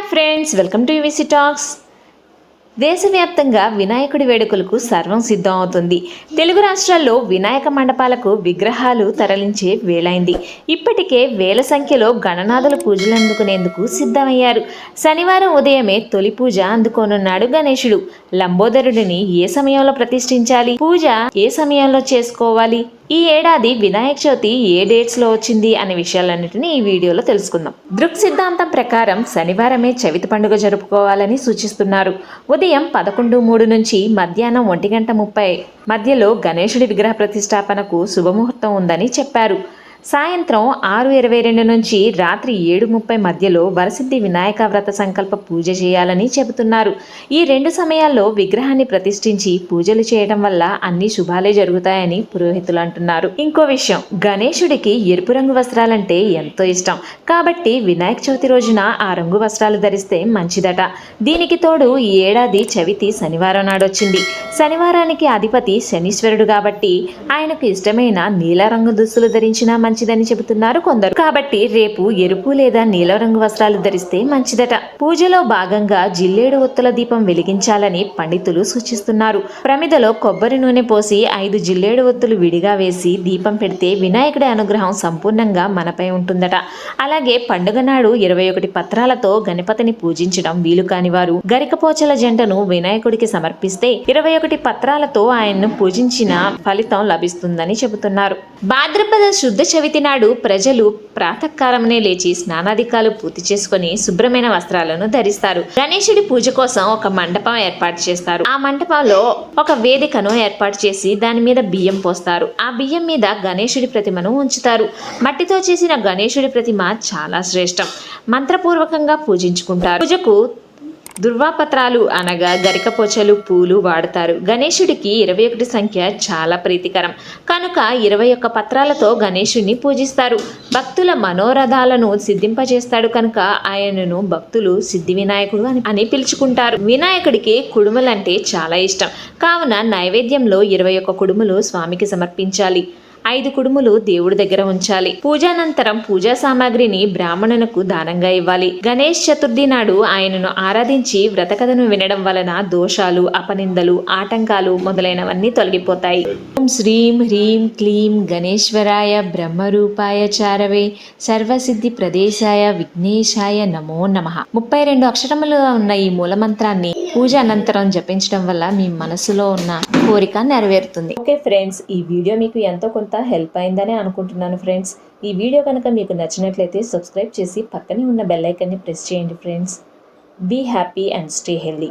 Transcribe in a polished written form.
Hi friends, welcome to UVC talks. దేశవ్యాప్తంగా వినాయకుడి వేడుకలకు సర్వం సిద్ధం అవుతుంది. తెలుగు రాష్ట్రాల్లో వినాయక మండపాలకు విగ్రహాలు తరలించే వేళైంది. ఇప్పటికే వేల సంఖ్యలో గణనాథుల పూజలు అందుకునేందుకు సిద్ధమయ్యారు. శనివారం ఉదయమే తొలి పూజ అందుకోనున్నాడు గణేశుడు. లంబోదరుడిని ఏ సమయంలో ప్రతిష్ఠించాలి, పూజ ఏ సమయంలో చేసుకోవాలి, ఈ ఏడాది వినాయక చవితి ఏ డేట్స్లో వచ్చింది అనే విషయాలన్నింటినీ ఈ వీడియోలో తెలుసుకుందాం. దృక్ సిద్ధాంతం ప్రకారం శనివారమే చవితి పండుగ జరుపుకోవాలని సూచిస్తున్నారు. ఉదయం 11:03 నుంచి మధ్యాహ్నం 1:30 మధ్యలో గణేశుడి విగ్రహ ప్రతిష్టాపనకు శుభముహూర్తం ఉందని చెప్పారు. సాయంత్రం 6:22 నుంచి రాత్రి 7:30 మధ్యలో వరసిద్ధి వినాయక వ్రత సంకల్ప పూజ చేయాలని చెబుతున్నారు. ఈ రెండు సమయాల్లో విగ్రహాన్ని ప్రతిష్ఠించి పూజలు చేయడం వల్ల అన్ని శుభాలే జరుగుతాయని పురోహితులు అంటున్నారు. ఇంకో విషయం, గణేశుడికి ఎరుపు రంగు వస్త్రాలంటే ఎంతో ఇష్టం. కాబట్టి వినాయక చవితి రోజున ఆ రంగు వస్త్రాలు ధరిస్తే మంచిదట. దీనికి తోడు ఈ ఏడాది చవితి శనివారం నాడొచ్చింది. శనివారానికి అధిపతి శనీశ్వరుడు కాబట్టి ఆయనకు ఇష్టమైన నీల రంగు దుస్తులు ధరించిన మంచిదని చెబుతున్నారు కొందరు. కాబట్టి రేపు ఎరుపు లేదా నీలం రంగు వస్త్రాలు ధరిస్తే మంచిదట. పూజలో భాగంగా జిల్లేడు ఒత్తుల దీపం వెలిగించాలని పండితులు సూచిస్తున్నారు. ప్రమిదలో కొబ్బరి నూనె పోసి 5 జిల్లేడు ఒత్తులు విడిగా వేసి దీపం పెడితే వినాయకుడి అనుగ్రహం సంపూర్ణంగా మనపై ఉంటుందట. అలాగే పండుగ నాడు 21 పత్రాలతో గణపతిని పూజించడం వీలు కాని వారు గరికపోచల జంటను వినాయకుడికి సమర్పిస్తే 21 పత్రాలతో ఆయన్ను పూజించిన ఫలితం లభిస్తుందని చెబుతున్నారు. భాద్రపద శుద్ధ చవితి నాడు ప్రజలు ప్రాతకాలమునే లేచి స్నానాధికాలు పూర్తి చేసుకుని శుభ్రమైన వస్త్రాలను ధరిస్తారు. గణేశుడి పూజ కోసం ఒక మండపం ఏర్పాటు చేస్తారు. ఆ మండపంలో ఒక వేదికను ఏర్పాటు చేసి దాని మీద బియ్యం పోస్తారు. ఆ బియ్యం మీద గణేశుడి ప్రతిమను ఉంచుతారు. మట్టితో చేసిన గణేశుడి ప్రతిమ చాలా శ్రేష్టం. మంత్రపూర్వకంగా పూజించుకుంటారు. పూజకు దుర్వాపత్రాలు అనగా గరికపోచలు, పూలు వాడతారు. గణేశుడికి 21 సంఖ్య చాలా ప్రీతికరం కనుక 21 పత్రాలతో గణేశుడిని పూజిస్తారు. భక్తుల మనోరథాలను సిద్ధింపజేస్తాడు కనుక ఆయనను భక్తులు సిద్ధి వినాయకుడు అని పిలుచుకుంటారు. వినాయకుడికి కుడుములంటే చాలా ఇష్టం కావున నైవేద్యంలో 21 కుడుములు స్వామికి సమర్పించాలి. 5 కుడుములు దేవుడి దగ్గర ఉంచాలి. పూజానంతరం పూజా సామాగ్రిని బ్రాహ్మణునకు దానంగా ఇవ్వాలి. గణేష్ చతుర్థి నాడు ఆయనను ఆరాధించి వ్రతకథను వినడం వలన దోషాలు, అపనిందలు, ఆటంకాలు మొదలైనవన్నీ తొలగిపోతాయి. ఓం శ్రీం హ్రీం క్లీం గణేశ్వరాయ బ్రహ్మరూపాయ చారవే సర్వసిద్ధి ప్రదేశాయ విఘ్నేశాయ నమో నమః. 32 అక్షరములు ఉన్న ఈ మూలమంత్రాన్ని పూజ అనంతరం జపించడం వల్ల మీ మనసులో ఉన్న కోరిక నెరవేరుతుంది. ఓకే ఫ్రెండ్స్, ఈ వీడియో మీకు ఎంతో కొంత హెల్ప్ అయిందని అనుకుంటున్నాను ఫ్రెండ్స్. ఈ వీడియో కనుక మీకు నచ్చినట్లయితే సబ్స్క్రైబ్ చేసి పక్కనే ఉన్న బెల్ ఐకాన్ని ప్రెస్ చేయండి friends. Be happy and stay healthy.